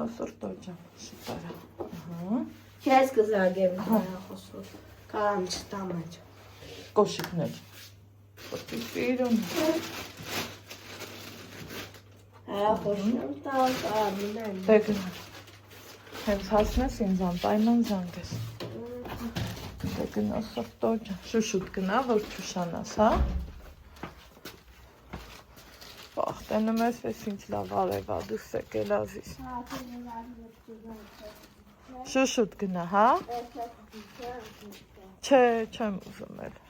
Հոսորտոջան, շուտարա։ Քեզ կզարգեմ խոսոր, կարամ չտամ մեջ։ Կոշիկներ։ Պտի սիրում։ Խոսոր տալ, կարամ ինեմ։ Դեգնար։ Հենց հասնես ինձան, պայման զանգես։ Դեգնա սորտոջան, շուշուտ գնա, որ չուշանաս, հա։ Բախտենը մեզ ես ինչ լավ արևա, դուս եկել ազիս։ Շուշուտ գնա, հա։ Չէ, չեմ ուզում էլ։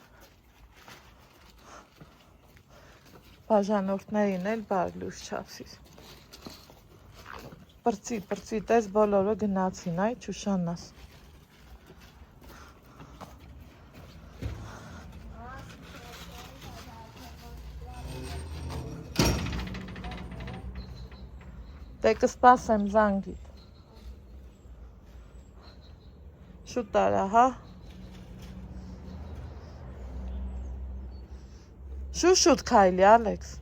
Բաժանորդներին էլ բար լուս չասիս։ Պրծի, տես բոլորը գնացին, այ չուշանաս։ Դե կսպասեմ զանգիտ։ Շուտ արա, հա։ Շուշուտ քայլի, Ալեքս։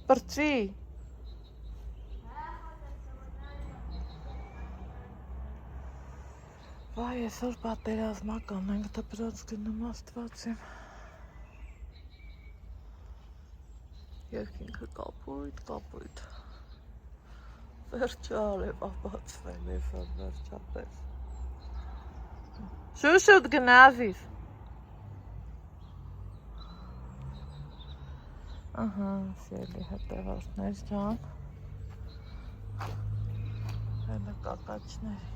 Պրծի։ Վայ, այսօր պատերազմական ենք դպրոց գնում աստվածիմ։ Երկինքը կապույտ։ Վերջը արևա բացվել ես որ վերջապես։ Շուշուտ գնա ազիս։ Ահա, սիրելի հետևորդներ ջան։ Հելը կակաչներին։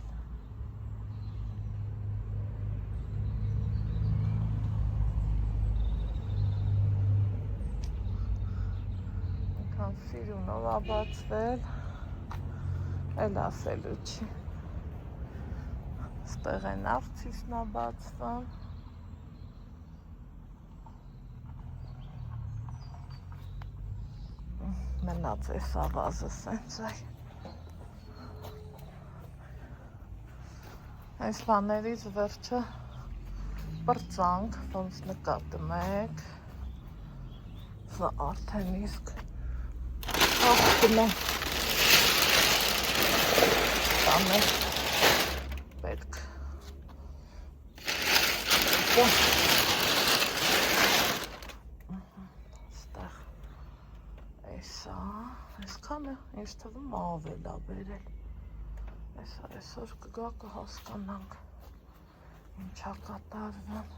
Եկան սիրունով աբացվել, էլ ասելու չի։ Ստեղ են ավցիսն աբացվան։ Մնաց էս ավազը սենց այ։ Այս բաներից վերջը պրծանք, ոնց նկատում եք։ Սա արդեն իսկ աղբն է։ Տաներ պետք։ Ստեղ էսա, այսքանը ինձ թվում ավել ա բերել։ Էսա այսօր կգա կհասկանանք ինչա կատարվում։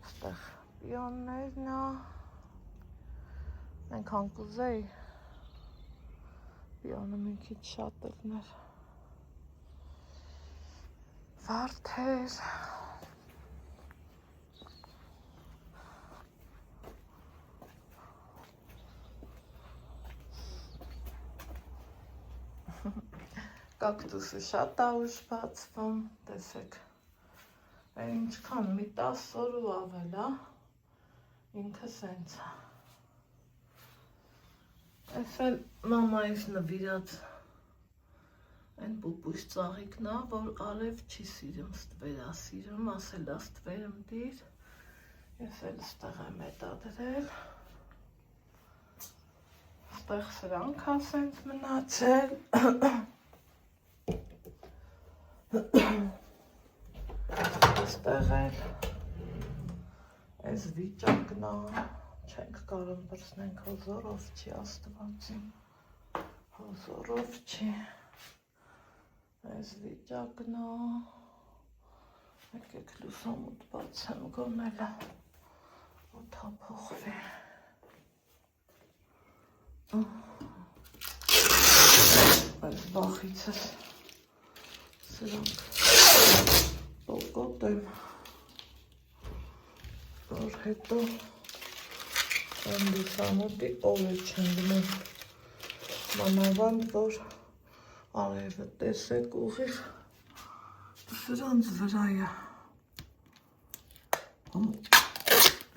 Ստեղ պիոններն ա։ Այնքան կուզեի պիոնը մի քիչ շատ եղներ։ Վարդեր։ Կակտուսը շատ ա ուշ բացվում, տեսեք, ինչքան մի 10 օր ու ավել ա, ինքը սենց ա։ Այս էլ մամայիս նվիրած այն պուպուշ ծաղիկն ա, որ արև չի սիրում, ստվեր ա սիրում, ասել ա ստվերում դիր, ես էլ ստեղ եմ էտա դրել, ստեղ սրանք ա սենց մնացել, ստեղ էլ այս վիճակն ա, չենք կարում բրսնենք հոզորով չի աստվածին, հոզորով չի, այս վիճակն ա, եկեք լուսամուտ բացեմ գոնելը, ու թափոխվի, այս բախիցս սրանք պոկոտ եմ, որ հետո այն լուսամուտի օվեր չեն դնում, մանավանդ, որ արևը տեսեք ուղիղ սրանց վրայա,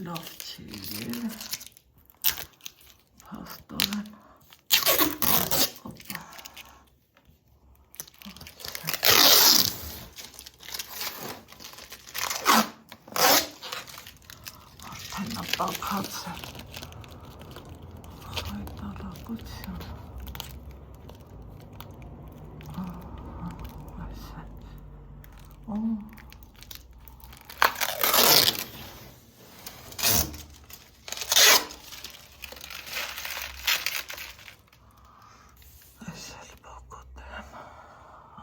լավ չի ել, հաստորեն, արդեն ապակած է։ Խայտարակություն։ Այս է։ Այս էլ բակոտ եմ,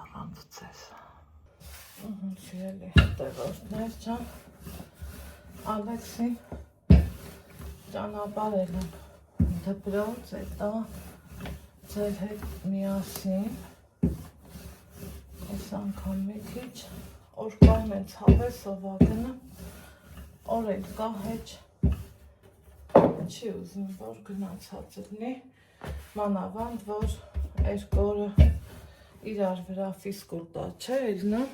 առանց ձեզ։ Սիրելի հետևորդներ ջան, Ալեքսին ճանապարհել եմ դպրոց, հետո ձեր հետ միասին այս անգամ մի քիչ օրկայում են ցավես սովակնը, օր էլ կա հեչ չի ուզում, որ գնացած լինի, մանավանդ, որ երկու օրը իրար վրա ֆիզկուլտուրա չէ ելնում,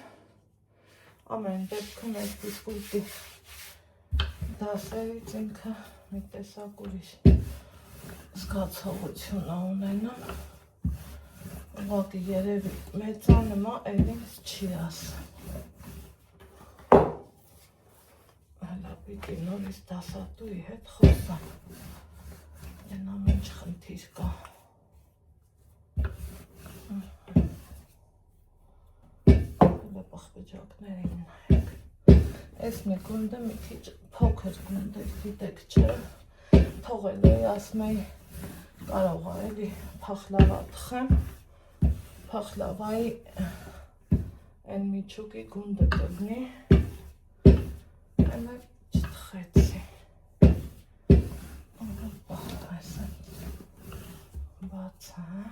ամեն դեպքում այդ ֆիզկուլտի դասերից ինքը մի տեսակ ուրիշ զգացողություն է ունենում, ուղղակի երևի մեծանում է, էլ ինձ չի ասում։ Հələ պիտի նորից դասատուի հետ խոսամ, են ամեն խնդիր կա։ Հələ պղպջակներին նայեք։ Այս մի գունդը մի քիչ փոքր գունդ է, գիտեք չէ, թողել էի, ասում էի կարող է էլի փախլավա թխեմ, փախլավայի այն միջուկի գունդը կլինի, հələ չթխեցի։ Այս է բացեմ։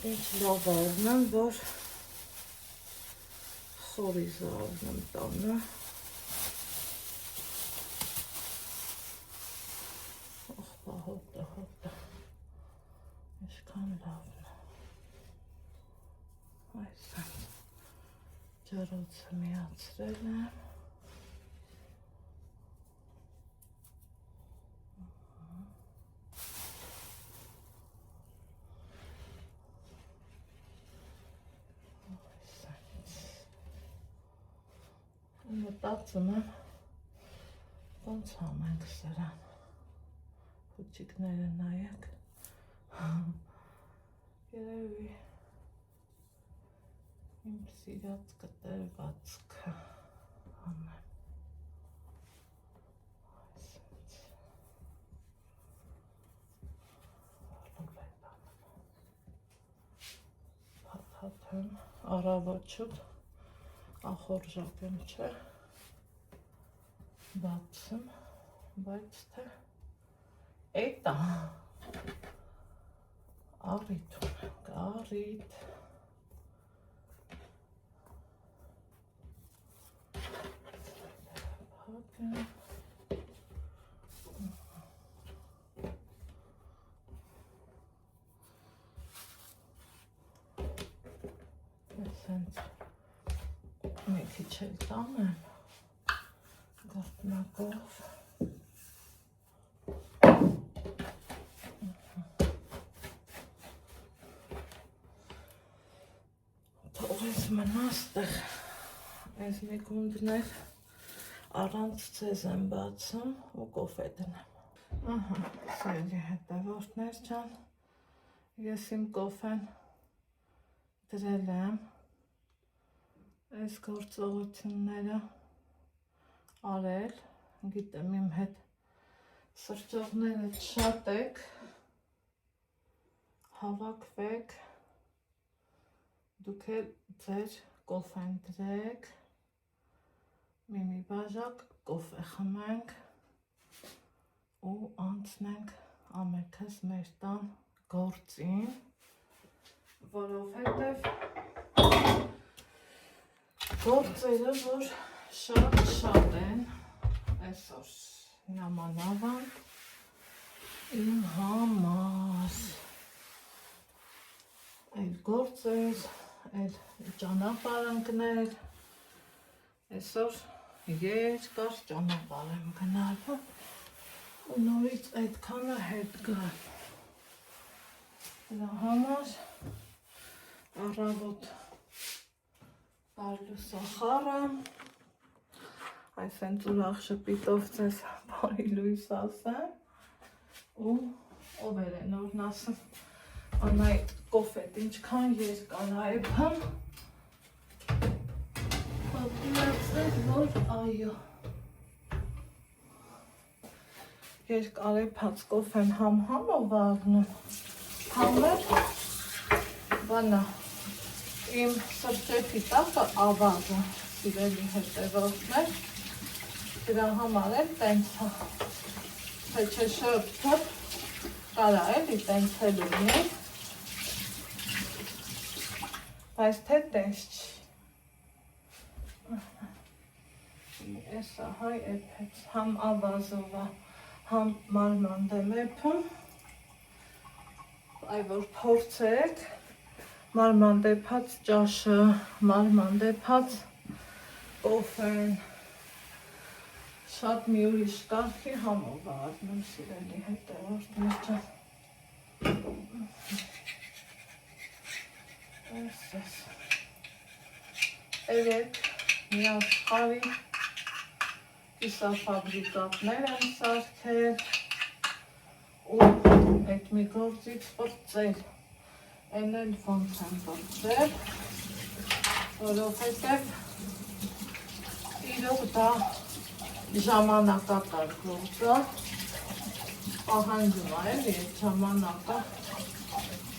Ինչ լավ առնեմ, որ խորիզ առնեմ տանը։ Հոտը, ինչքան լավն է։ Այս է, ջրոցը միացրել եմ։ Մտածում եմ, ոնց անենք սրան, փուչիկները նայեք, երևի իմ սիրած կտրվածքը անեմ, այսենց, լուլետ անեմ, փաթաթեմ, առավոտ ախորժակ եմ չէ, բացում, բայց թե էտա առիթ ունենք, առիթ փակեմ այսենց մի քիչ էլ տանեմ գարտնակով թողես մնաս տեղ այս մի գունդներ առանց ձեզ եմ բացում ու կոֆե դնեմ ահա, սիրելի հետևորդներ ջան ես իմ կոֆեն դրել եմ այս գործողությունները արել, գիտեմ իմ հետ սրճողները շատ եք, հավաքվեք, դուք էլ ձեր կոֆեն դրեք, մի բաժակ կոֆե խմենք ու անցնենք ամենքս մեր տան գործին, որովհետև գործերը, որ շատ են այսօր նամանավան իմ համար այլ գործեր, այլ ճանապարհներ այսօր երկար ճանապարհ եմ գնալու ու նորից այդքանը հետ գալ դրա համար առավոտ բարլու սախարը, այս հենց ուրախ շպիտով ձեզ բարի լույս ասեմ, ու ով է նորն ասեմ, անայ կոֆետ ինչքան երկար այբը, պատմացեք, որ այո, երկար այբած կոֆեն համ-համով աղնում, համեր, բանա, իմ սրճեփի տակը ավազը, սիրելի հետևորդներ, դրա համար էլ տենց է, թե չէ շրփ կարա էլի տենց էլ ունի, բայց թե տենց չի, էսա հայ էպեց, համ ավազովա, համ մարմանդեմ էպում, այ որ փորձեք, մարմանդեփած ճաշը, մարմանդեփած կոֆեն, շատ մի ուրիշ կարգի համով առնում սիրելի հետևորդներ ջան։ Էս։ Երեք մի աշխարհի կիսաֆաբրիկատներ են սարքել ու այդ մի գործից պրծել, են էլ ոնց են պրծել, որովհետև իրոք դա ժամանակակար գործ է, պահանջում է էլի այդ ժամանակը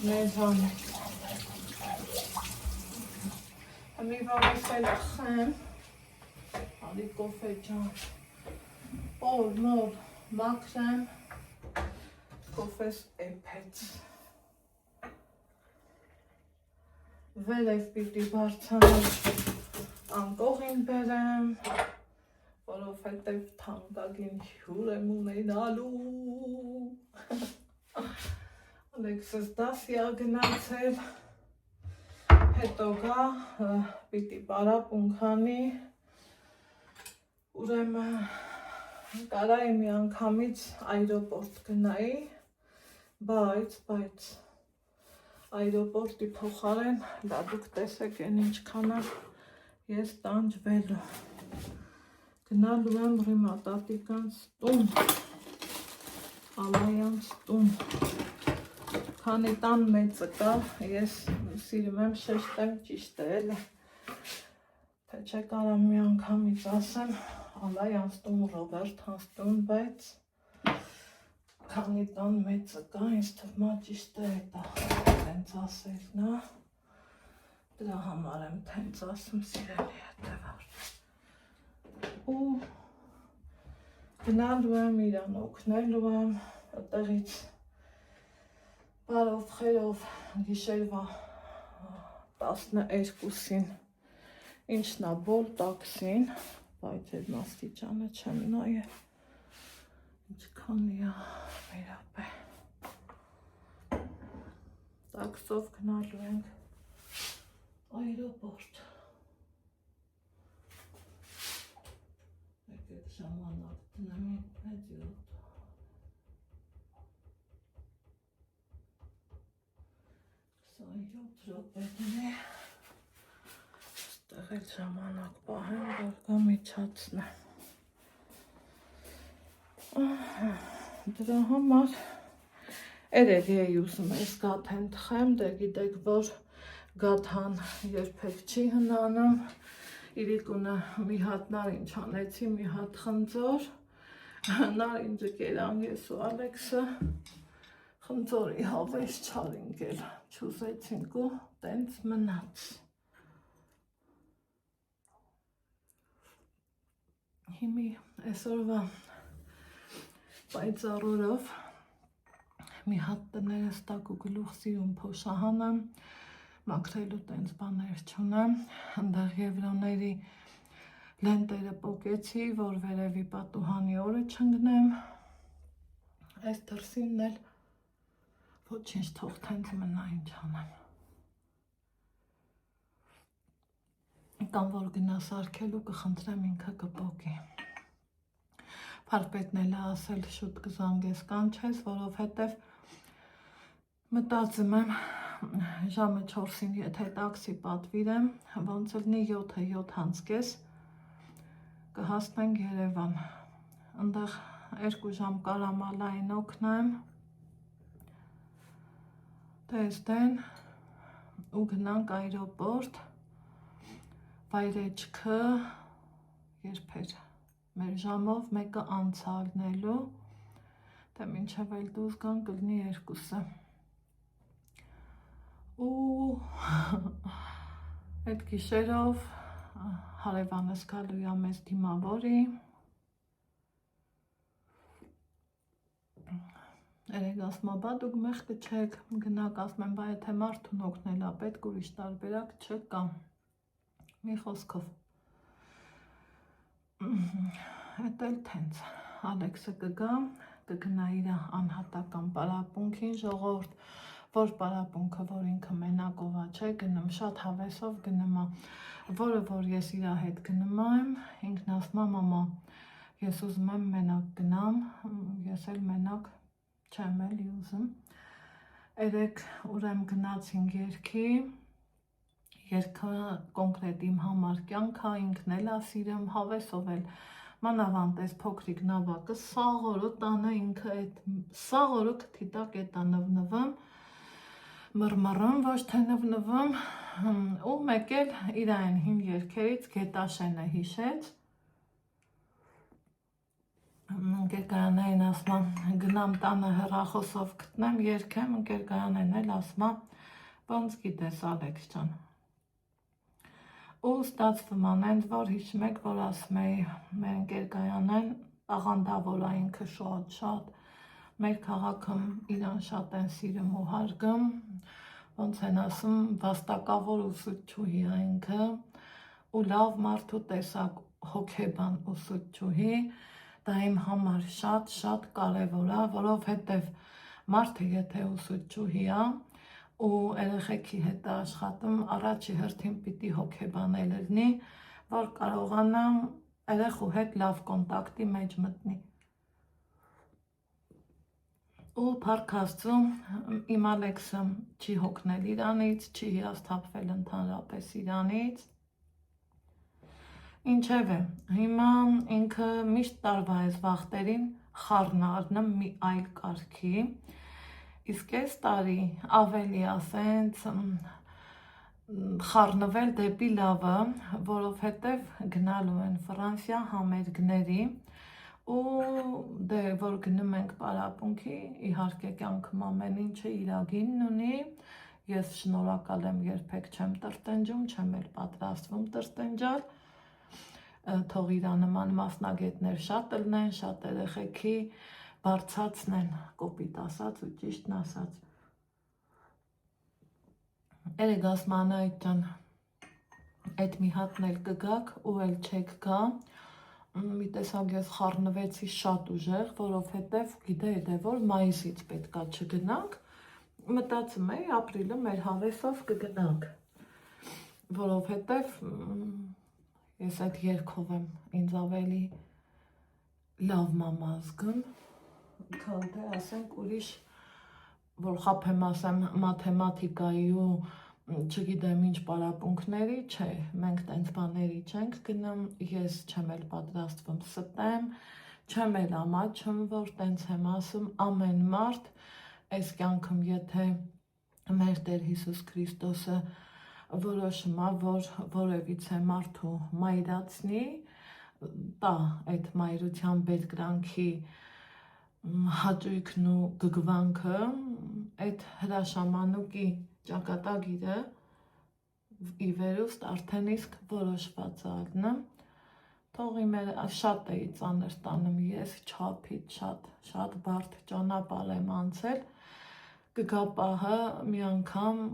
մեզանից։ Մի վարես էլ խեմ, ալի կոֆե ջան, օր նոր մաքրեմ, կոֆես էպեց։ Վերև պիտի բարձանալ անկողին բերեմ, որովհետև թանկագին հյուր եմ ունենալու։ Ալեքսս դասի ա գնացել, հետո գա, պիտի պարապուն քանի, ուրեմն կարայի մի անգամից այրոպորտ գնայի, բայց այրոպորտի փոխարեն, դա դուք տեսեք են ինչքան ես տանջվելու, գնալու եմ ռիմատատիկանց տուն, Ալայանց տուն, քանի տան մեծը կա, ես սիրում եմ շեշտեմ ճիշտ է էլի, թե չէ կարամ մի անգամից ասեմ, Ալայանց տուն, Ռոբերտ հանց տուն, բայց քանի տան մեծը կա, ինձ թվում է ճիշտ է դա, տենց ասելն է, դրա համար եմ տենց ասում սիրելի հետևորդ։ Ու գնալու եմ իրան օգնելու եմ, այդտեղից բարով խերով գիշերվա 12-ին, ինչն է բոլ տաքսին, բայց այդ աստիճանը չեմ նայել, ինչքանի է վերապե։ Տաքսով գնալու ենք այրոպորտ։ Եկեք ժամանակ տնեմ հետիոտ։ 27 րոպեին է, ստեղ էլ ժամանակ պահեմ, որ գա միջացնեմ։ Դրա համար երևի էի ուզում ես գաթեն թխեմ, դե գիտեք, որ գաթան երբեք չի հնանում, իրիկունը մի հատ նարինջ անեցի, մի հատ խնձոր, նարինջը կերան ես ու Ալեքսը, խնձորի հավես չարինք էլ չուզեցինք ու տենց մնաց։ Հիմի այսօրվա պայծառորով մի հատ տներս տակ ու գլուխ սիրում փոշահանեմ, մաքրելու տենց բաներ չունեմ, հնդեղ եվրոների լենտերը պոկեցի, որ վերևի պատուհանի օրը չընկնեմ, այս դրսինն էլ ոչինչ թող տենց մնա ինչ անեմ։ Կամ որ գնա սարքելու կխնդրեմ ինքը կպոկի։ Փարպետն էլ ասել շուտ կզանգես կանչես, որովհետև մտածում եմ ժամը 4-ին եթե տաքսի պատվիրեմ, ոնց լինի 7-ը 7:30 կհասնենք Երևան։ Այնտեղ 2 ժամ կարամալային օգնեմ, տեսնեն ու գնանք այրոպորտ, վայրեջքը երբեր մեր ժամով մեկը անցալնելու, թե մինչև էլ դուրս գան կլինի 2-ը։ Ու այդ գիշերով հարևանս գալու է մեզ դիմավորի, երեք ասմա բա դուք մեղքը չեք, գնաք ասում եմ, բա եթե մարդուն օգնել է պետք, ուրիշ տարբերակ չկա, մի խոսքով։ Էդ էլ թենց, Ալեքսը կգա, կգնա իր անհատական պարապունքին, ժողովուրդ, որ պարապունքը, որ ինքը մենակով չէ, գնում շատ հավեսով գնում է, որը որ ես իր հետ գնում եմ, ինքն ասում է մամա, ես ուզում եմ մենակ գնամ, ես էլ մենակ չեմ էլի ուզում։ Երեք ուրեմն գնացինք երգի, երգը կոնկրետ իմ համար կյանք է, ինքն էլ է սիրում, հավեսով էլ մանավանդ այս փոքրիկ նավակը սաղորը տանը ինքը այդ սաղորը քթի տակ է տա նվնվում, մռմռում, ոչ թե նվնվում, ու մեկ էլ իր այն հին երգերից Գետաշենը հիշեց, ընկերկայանային ասում գնամ տանը հեռախոսով գտնեմ, երգեմ, ընկերկայանեն էլ ասում ոնց գիտես Ալեքս ջան։ Ու ստացվում անենց, որ հիշում եք, որ ասում էի մեր ընկերկայանեն աղանդավոր է ինքը շատ, մեր քաղաքում իրան շատ են սիրում ու հարգում, ոնց են ասում վաստակավոր ուսուցչուհի է ինքը, ու լավ մարդու տեսակ հոգեբան ուսուցչուհի, դա իմ համար շատ կարևոր է, որովհետև մարդը եթե ուսուցչուհի է, ու երեխեքի հետ աշխատում առաջի հերթին պիտի հոգեբանել լինի, որ կարողանա երեխու հետ լավ կոնտակտի մեջ մտնի։ Ու փառք Աստծո, իմ Ալեքսը չի հոգնել իրանից, չի հիասթափվել ընդհանրապես իրանից։ Ինչևէ, հիմա ինքը միշտ տարվա այս վախտերին խառն առնում մի այլ կարգի, իսկ այս տարի ավելի ասենց խառնվել դեպի լավը, որովհետև գնալու են Ֆրանսիա համերգների ու դե որ գնում ենք պարապունքի, իհարկե կյանքում ամեն ինչը իր գինն ունի, ես շնորհակալ եմ երբեք չեմ տրտնջում, չեմ էլ պատրաստվում տրտնջալ, թող իրա նման մասնագետներ շատ լնեն, շատ երեխեքի բարձացնեն, կոպիտ ասած ու ճիշտն ասած։ Երեք ասման այդ ջան, այդ մի հատն էլ կգաք ու էլ չեք գա, մի տեսակ ես խառնվեցի շատ ուժեղ, որովհետև գիտեիք որ մայիսից պետքա չգնանք, մտածում էի ապրիլը մեր հավեսով կգնանք, որովհետև ես այդ երգով եմ ինձ ավելի լավ մամա զգում, քան թե ասենք ուրիշ, որ խափեմ ասեմ մաթեմատիկայի ու չգիտեմ ինչ պարապունքների, չէ, մենք տենց բաների չենք գնում, ես չեմ էլ պատրաստվում ստեմ, չեմ էլ ամաչում, որ տենց եմ ասում, ամեն մարդ այս կյանքում եթե մեր Տեր Հիսուս Քրիստոսը որոշում է, որ որևիցե մարդու մայրացնի, տա այդ մայրության բերկրանքի հաճույքն ու գգվանքը, այդ հրաշամանուկի ճակատագիրը ի վերուստ արդեն իսկ որոշված է ալնը, թող իմեր շատ էի ծանր տանում ես, չափից շատ բարդ ճանապարհ եմ անցել, կգա պահը մի անգամ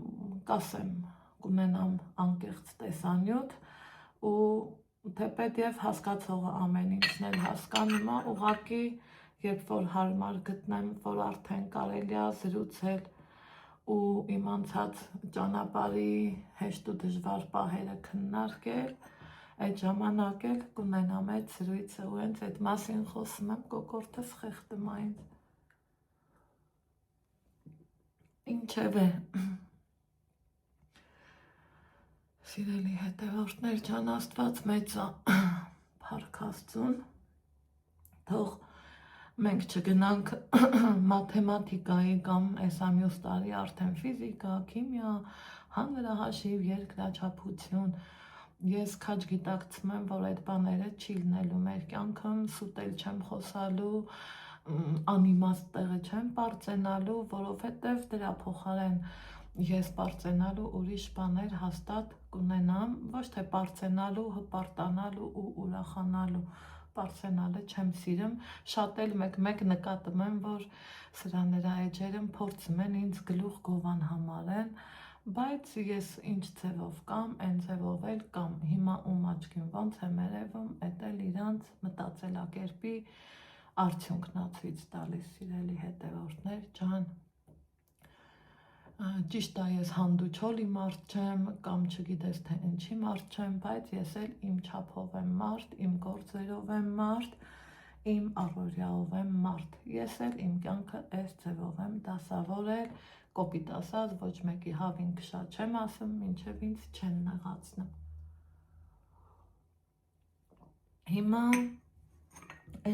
կասեմ, կունենամ անկեղծ տեսանյութ ու թեպետև հասկացողը ամեն ինչն էլ հասկանում է, ուղղակի երբ որ հարմար գտնեմ, որ արդեն կարելի է զրուցել ու իմ անցած ճանապարհի հեշտ ու դժվար պահերը քննարկել, այդ ժամանակ էլ կունենամ այդ զրույցը ու հենց այդ մասին խոսում եմ, կոկորդս խեղդում է ինձ։ Ինչևէ, Սիրելի հետևորդներ ջան, Աստված մեծ է, փառք Աստծուն, թող մենք չգնանք մաթեմատիկայի կամ այս ամյուս տարի արդեն ֆիզիկա, քիմիա, հանրահաշիվ, երկրաչափություն։ Ես քաջ գիտակցում եմ, որ այդ բաները չի լինելու մեր կյանքում, սուտել չեմ խոսալու, անիմաստ տեղը չեմ պարծենալու, որովհետև դրա փոխարեն ես պարծենալու ուրիշ բաներ հաստատ կունենամ, ոչ թե պարծենալու, հպարտանալու ու ուրախանալու, պարծենալը չեմ սիրում, շատ էլ մեկ նկատում եմ, որ սրա նրա էջերում փորձում են ինձ գլուխ գովան համարեն, բայց ես ինչ ձևով կամ, այն ձևով էլ կամ, հիմա ում աչքին ոնց եմ երևում, էդ էլ իրանց մտածելակերպի արդյունքն ա ցույց տալիս, սիրելի հետևորդներ ջան։ Ճիշտ է, ես հանդուչոլի մարդ չեմ կամ չգիտես թե ինչի մարդ չեմ, բայց ես էլ իմ չափով եմ մարդ, իմ գործերով եմ մարդ, իմ առօրյաով եմ մարդ։ Ես էլ իմ կյանքը այս ձևով եմ դասավորել, կոպիտ ասած, ոչ մեկի հավին քշա չեմ ասում, մինչև ինձ չեն նեղացնում։ Հիմա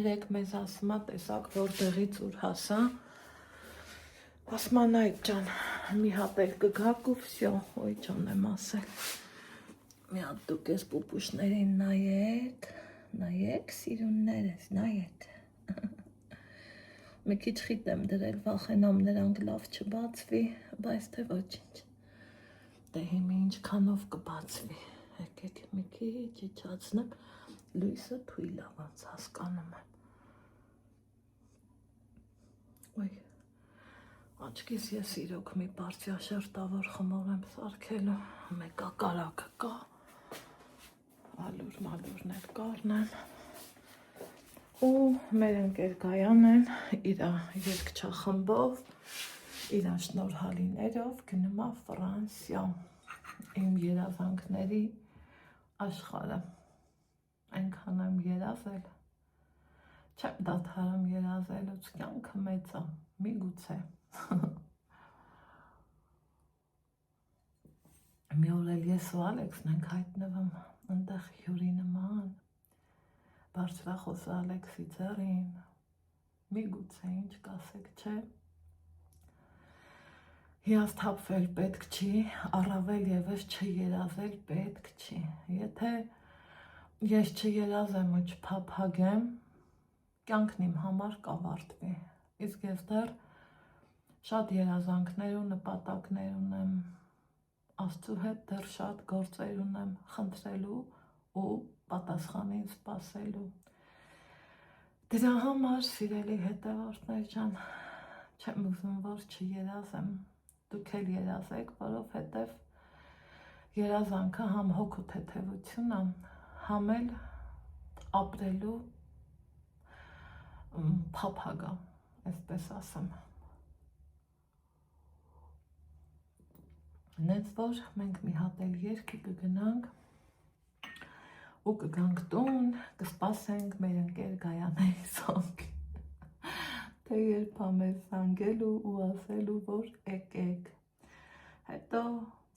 երեք մեզ ասում է տեսակ որտեղից ուր հասա, ասման այդ ջան, մի հատ էլ կգաք ու վсё, ոյ ջան եմ ասել։ Մի հատ դուք ես պուպուշներին նայեք, սիրուններս, նայեք։ Մի քիչ խիտ եմ դրել, վախենամ նրանք լավ չբացվի, բայց թե ոչինչ։ Դե հիմա ինչքանով կբացվի, եկեք մի քիչ իջացնեմ, լույսը թույլ ա, ոնց հասկանում եմ։ Ոյ, աչքիս ես իրոք մի բարձյաշերտավոր խմոր եմ սարքելու, մեկա կարակը կա, ալուր-մալուրներ կառնեմ, ու մեր ընկեր Գայանեն իրա երգչախմբով, իրա շնորհալիներով գնում ա Ֆրանսիա, իմ երազանքների աշխարհը, այնքան եմ երազել, չեմ դադարում երազելուց, կյանքը մեծ ա, միգուցե։ Մի օր էլ ես ու Ալեքսն ենք հայտնվում, այնտեղ հյուրի նման, բարձրախոս Ալեքսի ձեռին, միգուցե ինչ կասեք, չէ։ Հիասթափվել պետք չի, առավել ևս չերազել պետք չի։ Եթե ես չերազեմ ու չփափագեմ, կյանքն իմ համար կավարտվի։ Իսկ ես դեռ շատ երազանքներ ու նպատակներ ունեմ, Աստծու հետ դեռ շատ գործեր ունեմ խնդրելու ու պատասխանին սպասելու։ Դրա համար, սիրելի հետևորդներ ջան, չեմ ուզում, որ չերազեմ, դուք էլ երազեք, որովհետև երազանքը համ հոգու թեթևություն է, համ էլ ապրելու փափագ է, այսպես ասեմ։ Նենց որ մենք մի հատ էլ երգի կգնանք ու կգանք տուն, կսպասենք մեր ընկեր Գայանների զանգ, թե երբ ա մեզ զանգելու ու ասելու, որ եկեք։ Հետո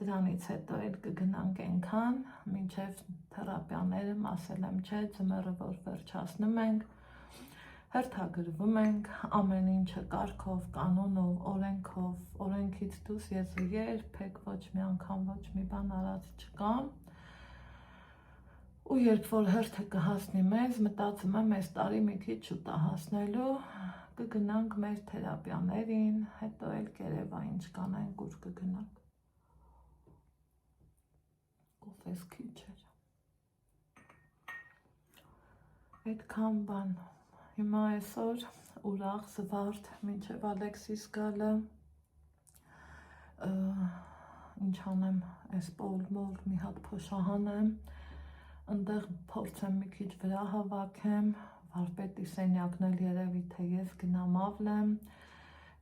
դրանից հետո էլ կգնանք այնքան, մինչև թերապիաները ասել եմ, չէ, ձմեռը որ վերջացնում ենք, հերթագրվում ենք, ամեն ինչը կարգով, կանոնով, օրենքով, օրենքից դուրս ես երբեք ոչ մի անգամ ոչ մի բան արած չկամ, ու երբ որ հերթը կհասնի մեզ, մտածում եմ այս տարի մի քիչ շուտ ա հասնելու, կգնանք մեր թերապիաներին, հետո էլ կերևա ինչ կանենք, ուր կգնանք։ Կոֆես քիչ էր։ Այդքան բան։ Հիմա այսօր ուրախ զվարթ մինչև Ալեքսիս գալը, ինչ անեմ, այս պոլմոր մի հատ փոշահանեմ, ընդեղ փորձեմ մի քիչ վրա հավաքեմ, վարպետի սենյակն էլ երևի թե ես գնամ ավլեմ,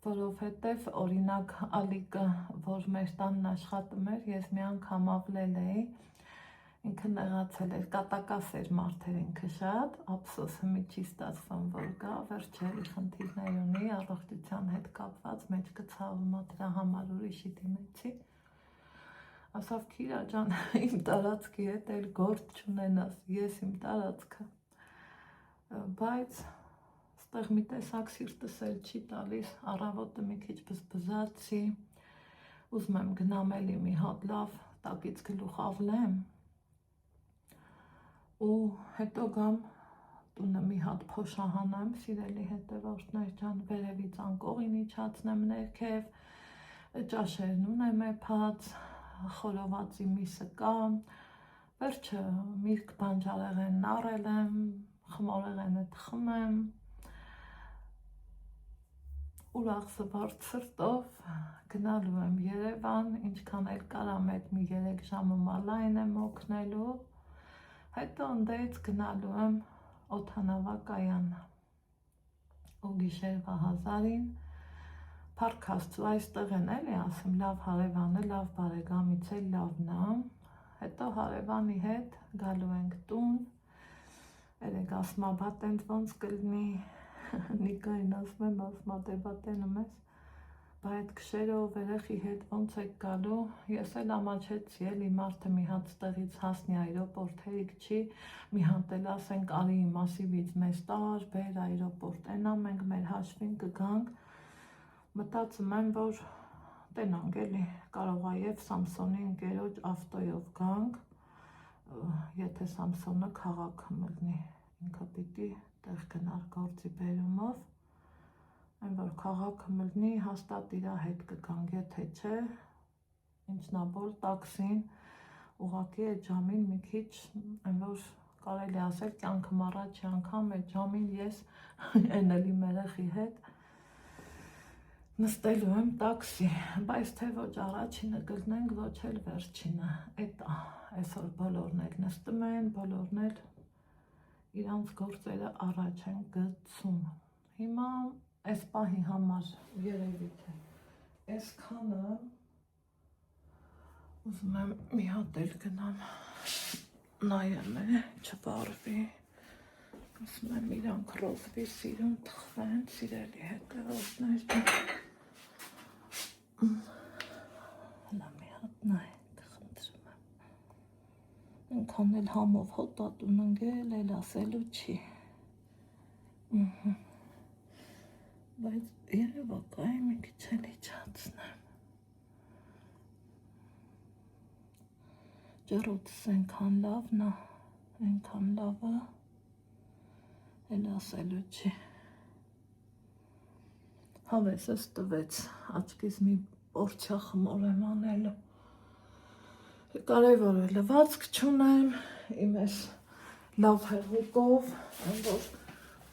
որովհետև օրինակ Ալիկը, որ մեր տանն աշխատում էր, ես մի անգամ ավլել էի, ինքը նեղացել էր, կատակասեր մարդեր ինքը շատ, ափսոսը մի չի ստացվում, որ գա, վերջերի խնդիրներ ունի, առողջության հետ կապված, մեջքը ցավում ա, դրա համար ուրիշի դիմեցի, ասավ Քիրա ջան, իմ տարածքի հետ էլ գործ չունենաս, ես իմ տարածքը, բայց ստեղ մի տեսակ սիրտս էլ չի տալիս, առավոտը մի քիչ բզբզացի, ուզում եմ գնամ էլի մի հատ լավ տակից գլուխ ավլեմ ու հետո գամ տունը մի հատ փոշահանեմ, սիրելի հետևորդներ ջան, վերևից անկողին իջացնեմ ներքև, ճաշերն ունեմ էփած, խորովածի միսը կա, վերջը միրգ բանջարեղենն առել եմ, խմորեղենը թխմեմ, ուրախ զվարթ սրտով գնալու եմ Երևան, ինչքան էլ կարամ այդ մի 3 ժամը մալայն եմ օգնելու, հետո ընդից գնալու եմ օդանավակայան ու գիշերվա 1000-ին Փառք Աստծո այստեղ են էլի ասում լավ հարևանը, լավ բարեկամից էլ լավն է, հետո հարևանի հետ գալու ենք տուն, երեք ասմաբատենդ ոնց կլինի, Նիկային ասում եմ ասմադեբատենում ես, բա այդ քշերով երեխի հետ ոնց եք գալու, ես էլ ամաչեցի էլի մարդը մի հատ ստեղից հասնի այրոպորտ հերիք չի, մի հատ էլ ասենք արի մասիվից մեզ տար, բեր այրոպորտ ենա մենք մեր հաշվին կգանք, մտածում եմ, որ տենանք էլի, կարող է և Սամսոնի ընկերոջ ավտոյով գանք, եթե Սամսոնը քաղաքը մտնի, ինքը պիտի տեղ գնար գործի բերումով, այն որ քաղաքը մտնի, հաստատ իրա հետ կգանք, եթե չէ, ինչնաբոր տաքսին, ուղղակի այդ ժամին մի քիչ, այն որ կարելի ասել կյանքım առաջի անգամ այդ ժամին ես են էլի մերեխի հետ նստելու եմ տաքսի, բայց թե ոչ առաջինը կլնենք, ոչ էլ վերջինը, էդ այսօր բոլորն էլ նստում են, բոլորն էլ իրանց գործերը առաջ են գցում, հիմա այս պահի համար երևի թե այսքանը ուզում եմ մի հատ էլ գնամ նայեմ չվարվի, ասում եմ իրանք ռոզվի սիրուն թխվեն, սիրելի հետևորդներ հլա մի հատ նայենք, խնդրում եմ ինքան էլ համով հոտատուն ընգել, էլ ասելու չի բայց երևակայի մի քիչ էլ իջացնեմ ջրոտս ենքան լավն է, ենքան լավը էլ ասելու չի հավեսս տվեց, աչքիս մի պորչա խմոր եմ անելու կարևոր է լվացք չունեմ, իմ ես լավ հեղուկով, այն որ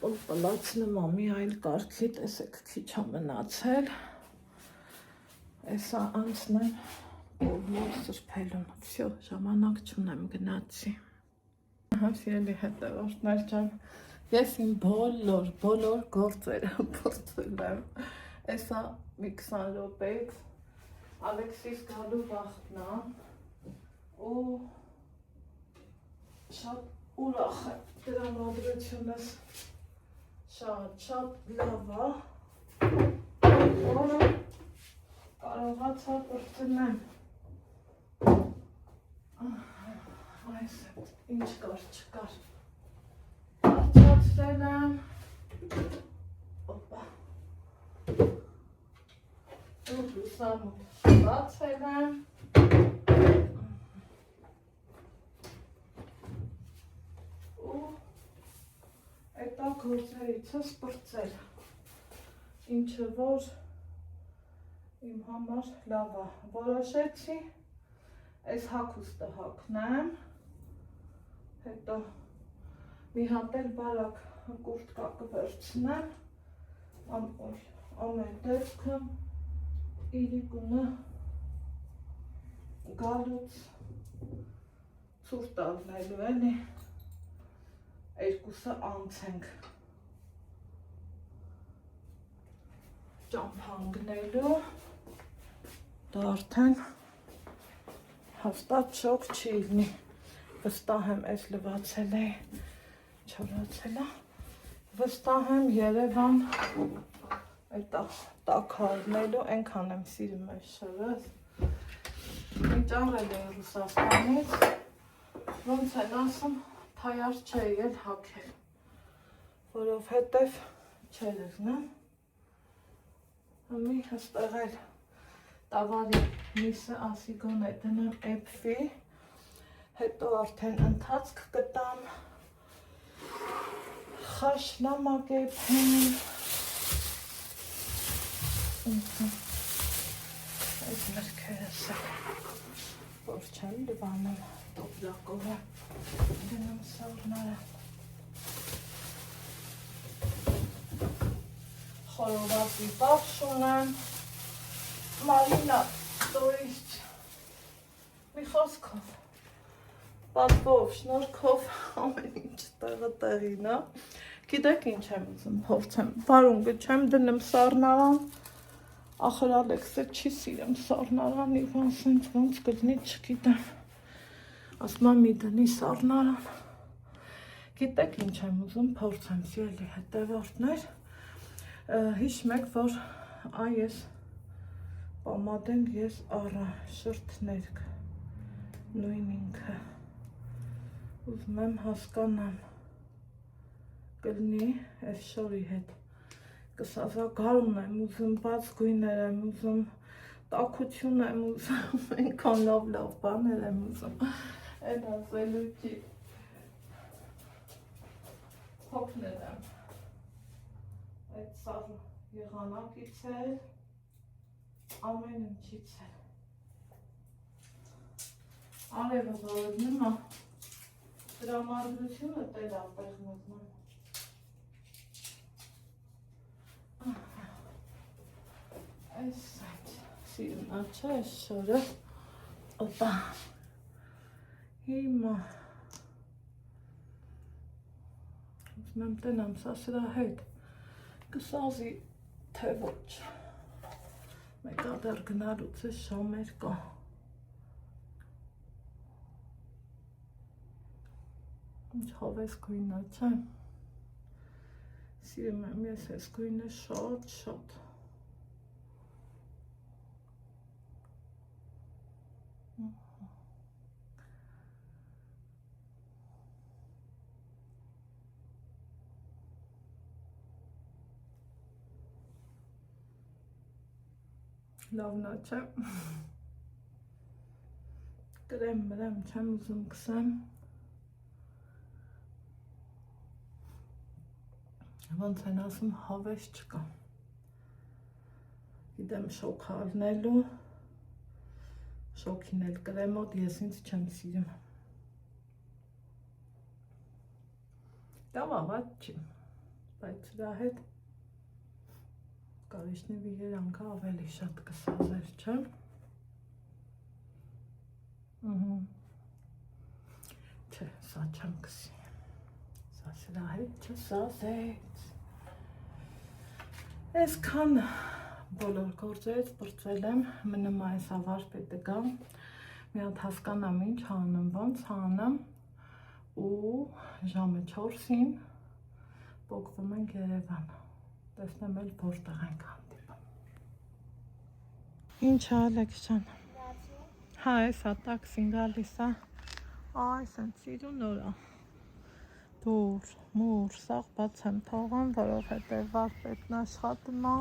պլպլացնում է մի այլ կարգի, տեսեք քիչ է մնացել, այսա անցնեմ բոլոր սրբելուն, վсё, ժամանակ չունեմ գնացի, սիրելի հետևորդներ ջան, ես իմ բոլոր գործերը փորձել եմ, այսա մի 20 րոպեից Ալեքսիս գալու վաղտնա ու շատ ուրախ է տրամադրությունս շատ լավ է որը կարողացա կրծնեմ այս ինչ կար չկար արճացրել եմ օպա ու լուսամուտ բացել եմ ու էտա գործերիցս պրծել ինչը որ իմ համար լավ է որոշեցի այս հագուստը հագնեմ հետո մի հատ էլ բարակ կուրտկա կվերցնեմ ամեն դեպքը իրիկունը գալուց ցուրտ առնելու էլի երկուսը անցենք ճամփանգնելու դա արդեն հաստատ շոկ չի լինի վստահ եմ այս լվացել է չորացել է վստահ եմ Երևան այդ տակ առնելու այնքան եմ սիրում այս շորս Ինչ արել է Ռուսաստանից, ոնց են ասում, թայար չէ էլ հագել, որովհետև չեր զգնեմ, մի հստեղ էլ տավարի միսը ասիգոն է դնեմ էպվի, հետո արդեն ընթացք կտամ, խաշլամակ էպհեմ, այս մրքերս է, որ չեմ լվանում տոպրակովը, դնում սարները, խորովածի բախշ ունեմ, Մարինա, то есть, մի խոսքով, պատվով, շնորհքով, ամեն ինչ տեղին է, գիտեք ինչ եմ ուզում փորձեմ, վարունգը չեմ դնում սառնարան, ախր Ալեքսը չի սիրում սառնարան, իվան սենց ոնց կլինի չգիտեմ, ասում եմ մի դնի սառնարան, գիտեք ինչ եմ ուզում փորձեմ, սիրելի հետևորդներ, հիշում եք, որ այս պամադեն ես առա շրթներ նույն ինքը ուզում եմ հասկանամ կլինի այս շորի հետ կսազագարուն եմ ուզում բաց գույներ եմ ուզում տաքություն եմ ուզում այնքան լավ բաներ եմ ուզում այն ասելու չի հոգնել եմ այդ սաղ եղանակից էլ ամեն ինչից է արևը զորևնում է դրամադրությունը տեր ապեղնովում այս այդ սիրնա չէ այս շորը օպա հիմա ուզում եմ տնամ սա սրա հետ կսազի թե ոչ մեկ ադար գնալուց է շամեր կա ինչ հավես գույնա չէ սիրում եմ ես ես գույնը շատ լավնա չէ կրեմ մրեմ չեմ ուզում կսեմ ոնց են ասում հավես չկա գիտեմ շոք առնելու շոքին էլ կրեմոտ ես ինձ չեմ սիրում տավավատ չի բայց դա հետ կարիշնի երանքը ավելի շատ կսազեր, չէ? Չէ, սա չեմ կսի, սա սրա հետ չսազեց Այսքան բոլոր գործերից պրծել եմ, մնում այս ավար պետը գամ, մի հատ հասկանամ ինչ հանեմ, ոնց հանեմ ու ժամը 4-ին պոկվում ենք Երևան տեսնեմ էլ որտեղ ենք հանդիպում Ինչ է Ալեքս ջան Հա էսա տաքսին գալիս է Այ սենց սիրուն օրա Դուր, մուր, սաղ բաց եմ թողան, որովհետև վարպետն աշխատում է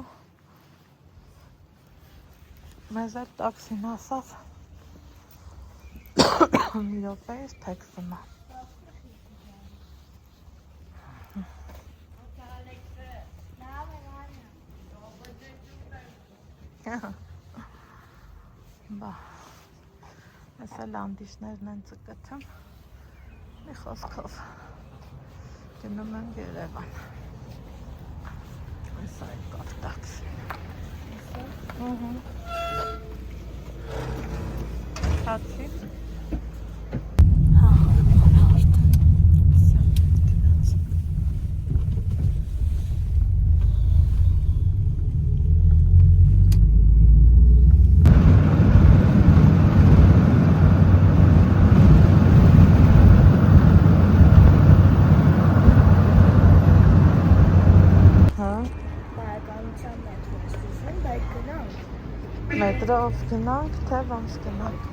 Մեզ էլ տաքսին ասավ Մի րոպեից թեքսում է Բա, ես էլ անդիշներն են ծկտում, մի խոսքով, գնում եմ Երևան, այս այլ կար տաքսի, հացի, Մետրով գնանք, թե ոնց գնանք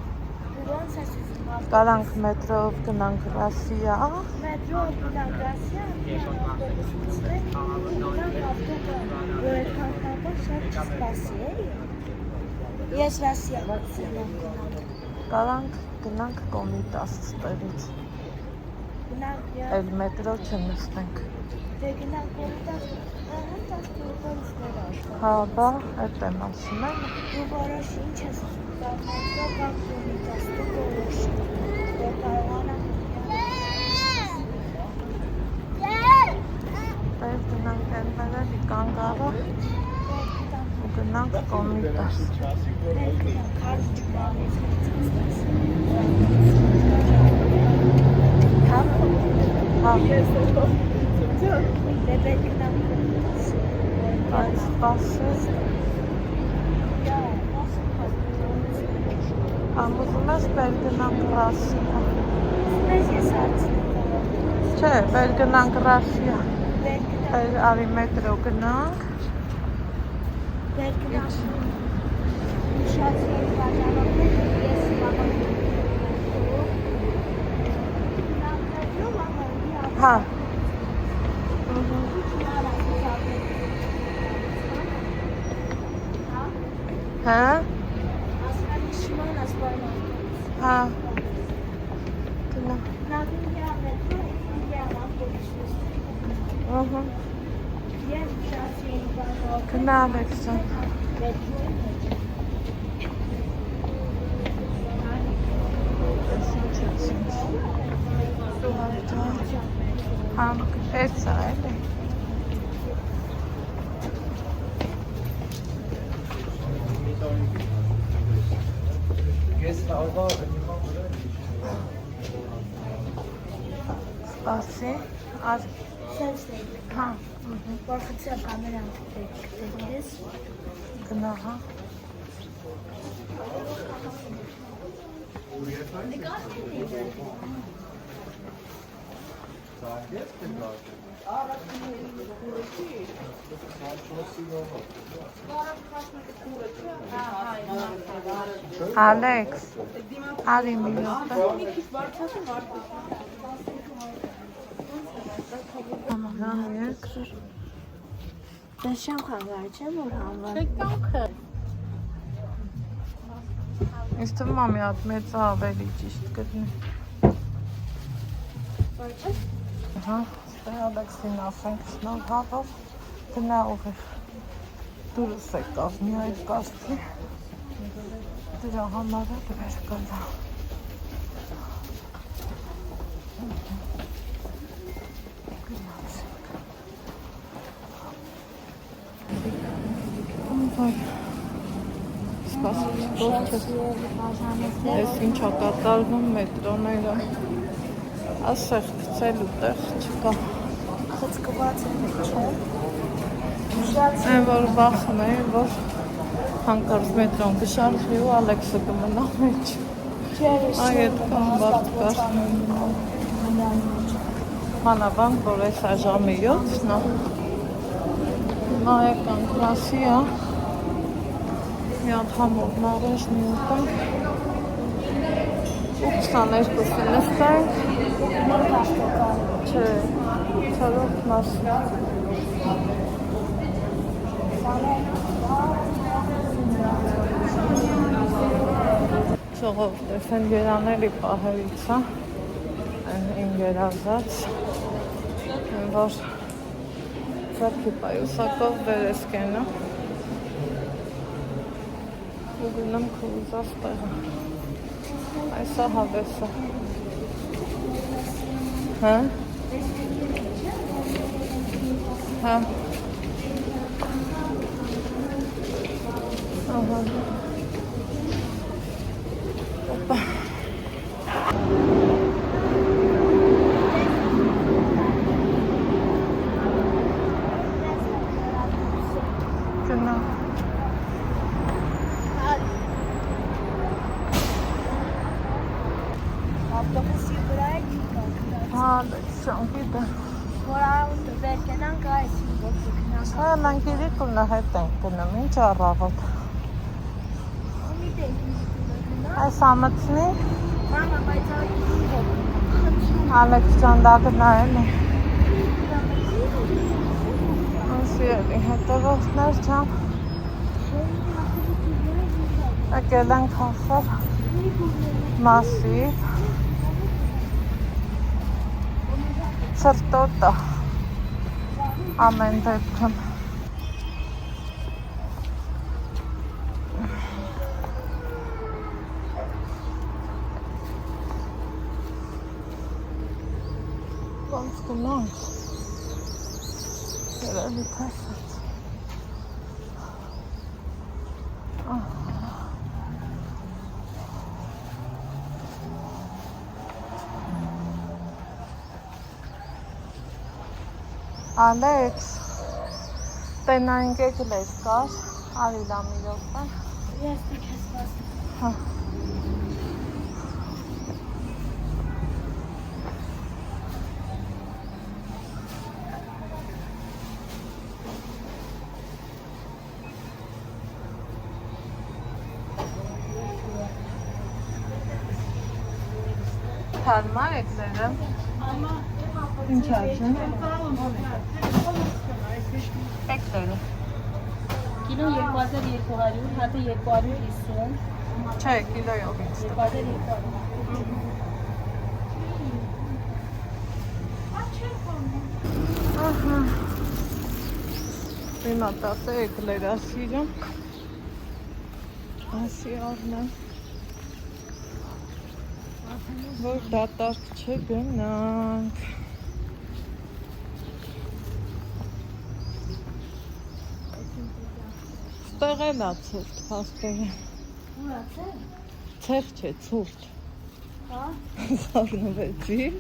ոնց է սուզում։ Կարանք մետրով գնանք Ռասիա։ Մետրով գնանք Ռասիա, ավտոբուսներ, գնանք ավտոբուս, որ այդքան կապան շատ չսպասի էլի։ Ես Ռասիա գնանք։ Կարանք գնանք Կոմիտաս ստերից։ Գնանք Էլ մետրո չնստենք։ դե գնանք Կոմիտաս, հենց ավտոբուսներ աշխատ։ Հա, բա, այդ եմ ասում եմ։ Դու որոշ ինչ ես կամ մետրո կամ Կոմիտաս, դու որոշ։ Որ կարողանամ Տեղ գնանք այնտեղի կանգառը ու գնանք Կոմիտաս։ Հա, բայց սպասես։ Ամուզում ես բեր գնանք Ռասիա։ Չէ, բեր գնանք Ռասիա։ Բեր արի մետրո գնանք։ Հա։ Հա։ Հա։ Գնա։ Գնա Ալեքսան։ Համ էս է էլի։ Սպասի, ար։ Հա, որ խցի կամերան տեքես։ գնա, հա։ Ալեքս, արի մի րոպե։ Համարան երկրոր։ Դες շամ խանգարի չեմ որ հանվար։ Ինձ թվում է մի հատ մեծը ավելի ճիշտ գտնի։ Հա, ստե Ալեքսին ասենք շնորհավոր գնա ուղիղ դուրս եկավ մի այդ կաստրի դրա համար է դեր գնա Ես ինչ կատարվում մետրոները ասեղ գցելու տեղ չկա Խցկված է Այն որ վախում էի, որ հանկարծ մետրոն կշարժվի ու Ալեքսը կմնա մեջ Այ այդքան բարդ կար Մանավանդ, որ այս ժամը 7-ն է Հիմա եկանք Ռասիա Մի հատ համով նարեժնի ուտենք ու 22-ին նստենք Չէ, չորրորդ մասը Ժողովուրդ, ես են գերանելի պահերից է իմ գերազած որ ձեռքի պայուսակով վերես կենը ու գնամ քուզած տեղը այս է հավեսը հա հա ահա Опа. Genau. Ալեքսան գիտե Հա, մենք իրիկունը հետ ենք գնում, ինչ առավոտ Այս ամծնի Մամա, բայց Ալեքս ճանդակը նայել է Սիրելի հետևորդներ ջան եկել ենք հասել Մասիվ Ցրտոտը ամեն դեպքում ոնց գնանք երևի փասած Ալեքս տենայինք եկել ես կար արիլա մի րոպե Ես դիք ես բասում Հա Հարմար եք ձերը Ինչ աշն Եք ձերը Կիլո 2200, հատը 250, Չէ, կիլոյով ինձ 2200 Ահա Հիմա տատը եկել էր ասիրը Ասի արնեմ Որ դատարկ չգնանք Ստեղ էլ ա ցուրտ փաստերը Ուրացել Ցեղ չէ, ցուրտ Հա Զարնվեցիր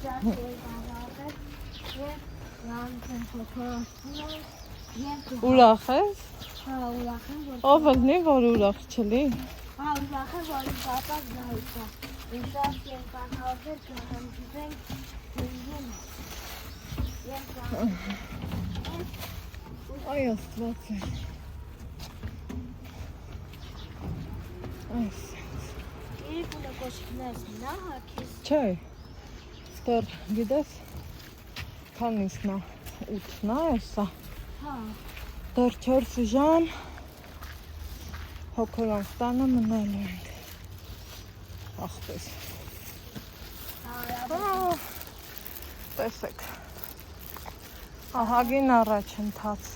Շատ եղավաղել Եվ լանքեն փոքրացնում Եվ Ուրախ ես? Հա ուրախ եմ որ Ով ելնի, որ ուրախ չլի Հա ուրախ եմ որ իմ պապակ նայցա Ինձած եղանավեր կհամջվենք Նույն Եվ Այ աստված է Այս Իրիք ունը կոշիկներս նա հակիս Չէ Ստոր գիտես Քանիսն է 8-ն է էսա Հա Դեռ 4 ժամ Հոքորանք տանը մնալու ենք Աղպես Տեսեք Ահագին առաջ ընթաց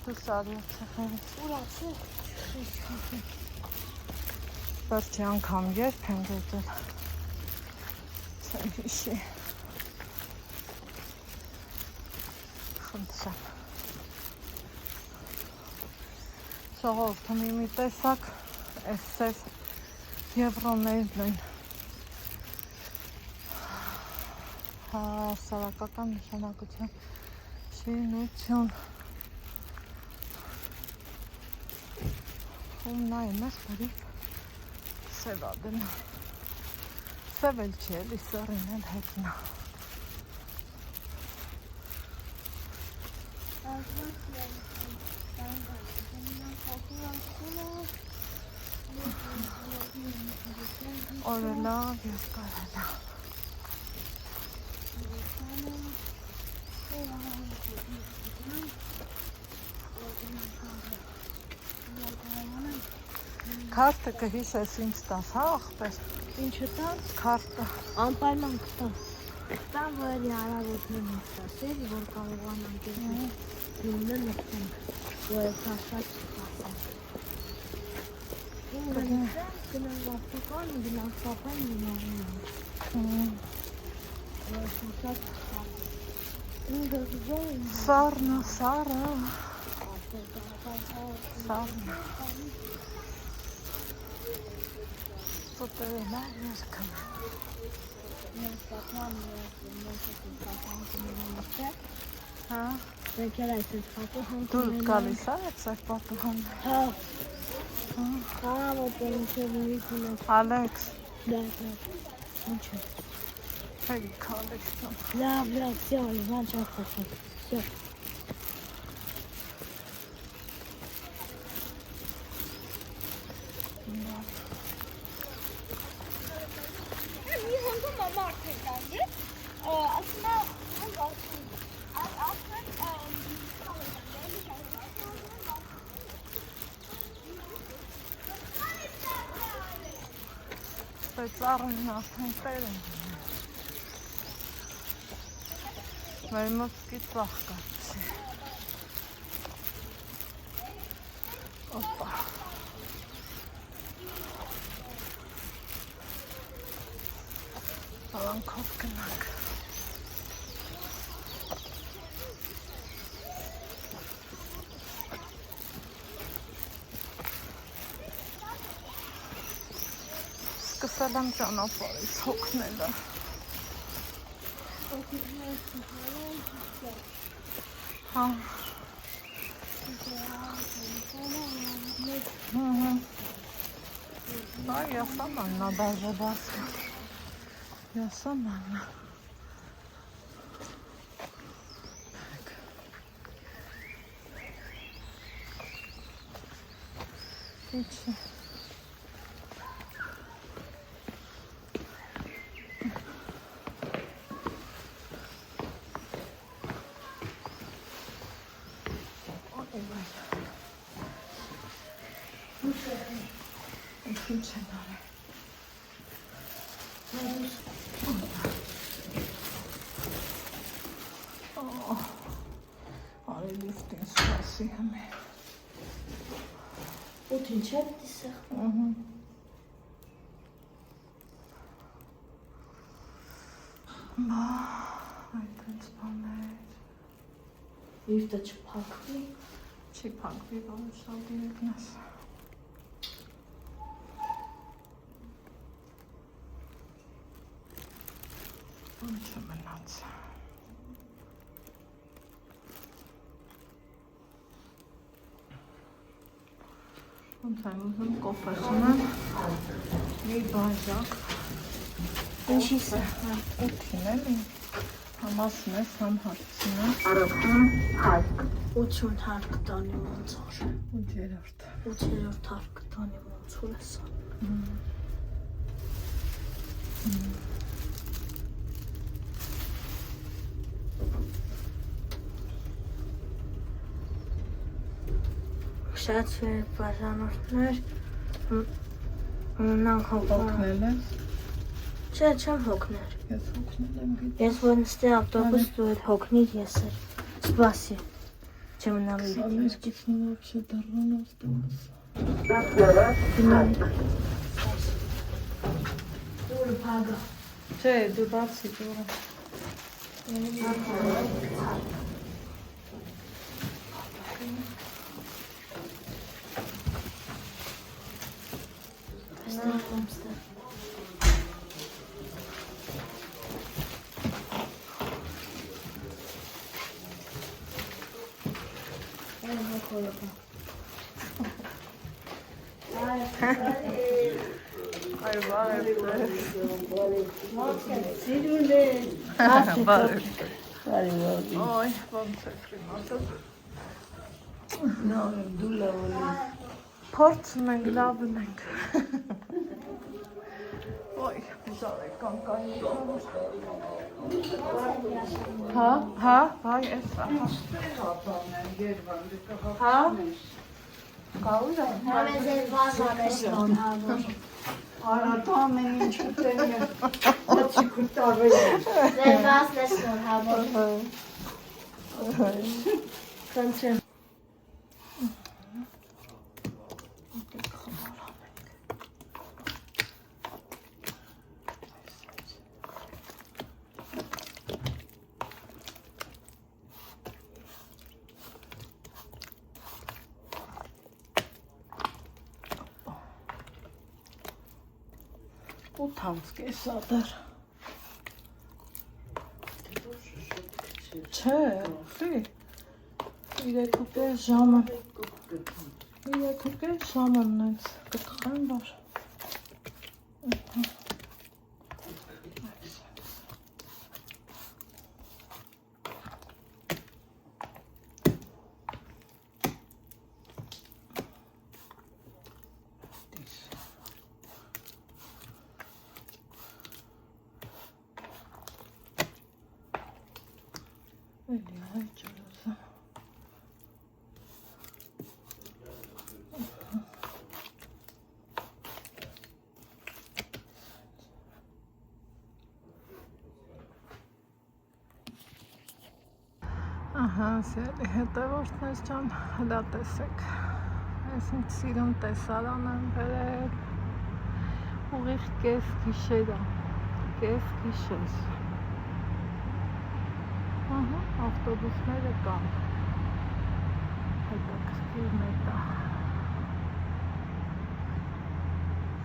Հուսալի ծխերից Ուրացել Վերջի անգամ երբ եմ գետել Չեմ հիշի Խնդրեմ Ժողովուրդը մի տեսակ Այս սև եվրոներն են Հասարակական նշանակության շինություն Ում նայում ես բարիք Սև ադենա Սև էլ չի էլի սարին էլ հետնա Օրը լավ և կարելա Քարտը կհիշես ինձ տաս, հա աղբեր Ինչը տան Քարտը անպայման կտան Տան որ հարավոտն եմ ստասել որ կարողանանք Ինը նստենք որ ես հասած չպասեմ Ինը նստենք գնանք վաղտական գնանք պապան գնանք Որ ես հասած Ինը զոն Սարնա, սարը Սարնա Սոտերը լավ երկն Ես պապան Հա Եկել այսպես պատուհան Դու գալիս է այդ սև պատուհան Հա Հա вот ինչը լույս ունես Ալեքս Դա Ինչը Հեգի քալեքսն Լավ, всё, Иван Чахов Всё Մի հանգում մարդ է տանգի, ասում է հանգ Բայց առնին արդեն տեր են։ Մեր մոսկի ծախ կացի։ Օպա։ Ալանքով կնանք։ Սկսել եմ ճանապարհից հոգնելը։ Հա։ Да, я сама даже вас. Я сама. Ичи. Արի լիֆտին սպասի հմի։ Ուտ ինչ է դիսը։ Բա, այդ ինձ բաներ։ Լիֆտը չփակվի։ Չի փակվի, որ շատ դիրեկն ես։ Ինչ մնաց։ Ոնց եմ ուզում կոֆե խմեմ, մի բաժակ։ Ինչի՞ս է։ Ուտին էլի, համ ասում ես, համ հարցին է։ 80 հարկ տանի ոնցոր։ 8-րդ։ 8-րդ հարկ տանի ոնցոր է սա։ Շատ բաժանորդներ ունենանք Հոգնել ես։ Չէ, չեմ հոգներ։ Ես հոգնել եմ գիտ։ Ես որ նստի ավտոբուս դու հետ հոգնիր ես էր։ Սպասի։ Չեմ նավի։ Սալերկիցն вообще դառնան ավտոբուս։ Դուրը փագա։ Չէ, դու բացի դուրը։ Ay, vale. Ay, ոնց է ֆրիմասը։ Փորձում ենք, լավն ենք։ Ոյ, զարեք կանկանի։ Հա, ես հա։ Կաուր է։ Համեզ է վազանեսնոն համար։ Արատ ամեն ինչ ուտել է, աչի կուտարվել է։ Ձեր վազանեսնոն համար։ Խնդրեմ։ Ու թանցք է սա դար։ Չէ, ուղի։ 3.5 ժամը։ 3.5 ժամը նենց կտխեմ, որ։ Սիրելի հետևորդներ ջան, հլա տեսեք, ես ինձ սիրուն տեսարան եմ վերել, ուղիղ կես գիշերա, կես գիշեր, ավտոբուսները կան, հետաքրքիր մետա,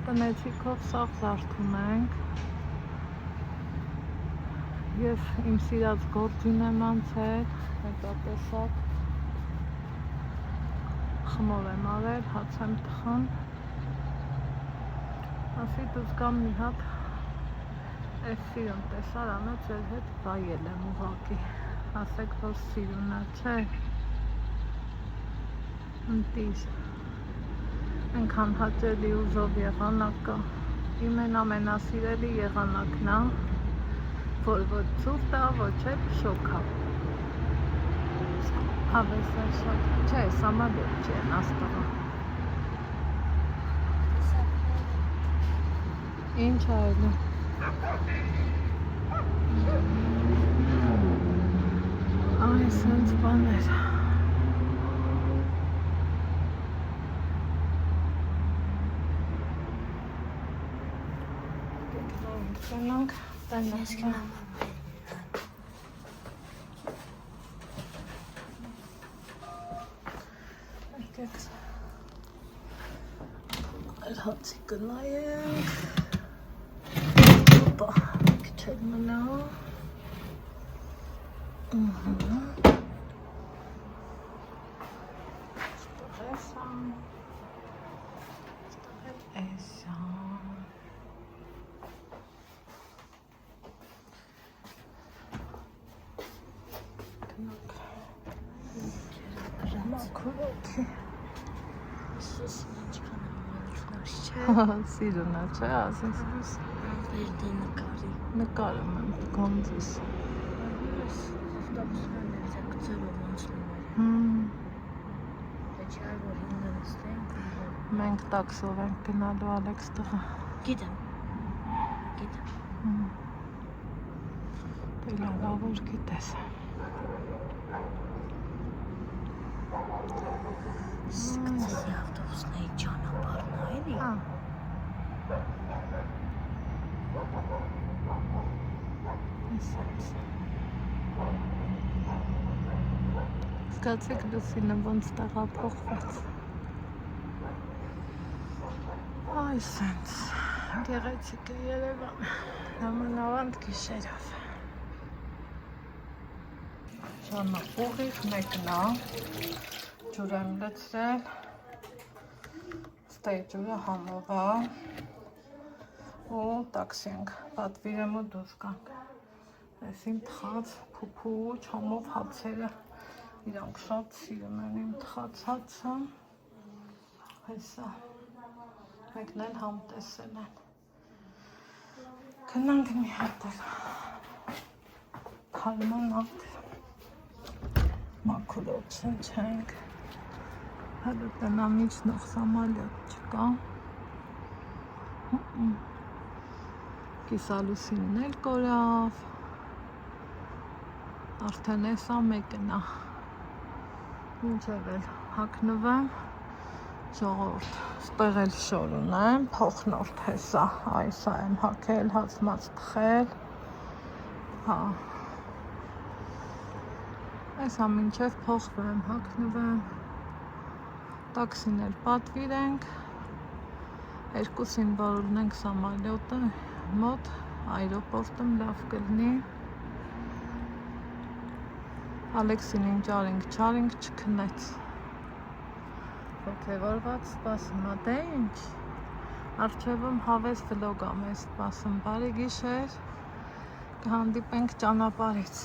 տնեցիքով սաղ զարդում ենք, ես իմ սիրած գործին եմ անցել, հետա տեսակ, խմոր եմ արել, հաց եմ տխան, ասի դուս կամ մի հատ այս սիրուն տեսարանը ձեր հետ վայել եմ ուղղակի, ասեք, որ սիրունա չէ, ընտիր, ենքան հաճելի ուզով եղանակ կա, իմ են ամենասիրելի եղանակն է, որ ոչ ցուրտ է, ոչ էլ շոք է, հավեսը շատ, չէ, սամալյոտ չի են աստղը, ինչ այլը, այ սենց բաներ, գնանք, տենանք, այլ հացի կնայենք, ոպա, քիչ մնա, ստեղ էսան, ստեղ էսան, գնանք, մաքրոքի, սիրունա չէ, ասես, նկարում եմ գոնձիս, մենք տաքսով ենք գնալու Ալեքս տղա, Գիտեմ, դե լավավոր գիտես, սկսեցի ավտոբուսների ճանապարհն այլի, զգացեք լուսինը ոնց տեղափոխվեց, այ սենց, գեղեցիկ է Երևան, նամանավանդ գիշերով, Ժաննա ուղիղ մեկն է, ջուր եմ լցրել, ստե ջուրը համով է, ու տաքսի ենք, պատվիրեմ ու դուրս կանք, ես իմ թխած փուփու չամով հացերը, իրանք շատ սիրում են իմ թխած հացը, հեսա, մեկն էլ համ տեսել են, գնանք մի հատ էլ, քալմանանք, մաքուրոց չենք, հələ տնամիջնող սամալյոտ չկա, կիսալուսինն էլ կորավ, արդեն էսա մեկն է, ինչև էլ հագնվեմ, ժողովուրդ, ստեղ էլ շոր ունեմ, փոխնորդ հեսա, այսա եմ հագել, հացմած տխել, հա, այսա մինչև փոխվեմ, հագնվեմ, տաքսին էլ պատվիրենք, երկուսին որ ունենք սամալյոտը մոտ, այրոպորտում լավ կլինի, Ալեքսին ինչ արինք չքնեց, ոգևորված սպասում, դե ինչ, առջևում հավես վլոգ ա մեզ սպասում, բարի գիշեր, կհանդիպենք ճանապարհից։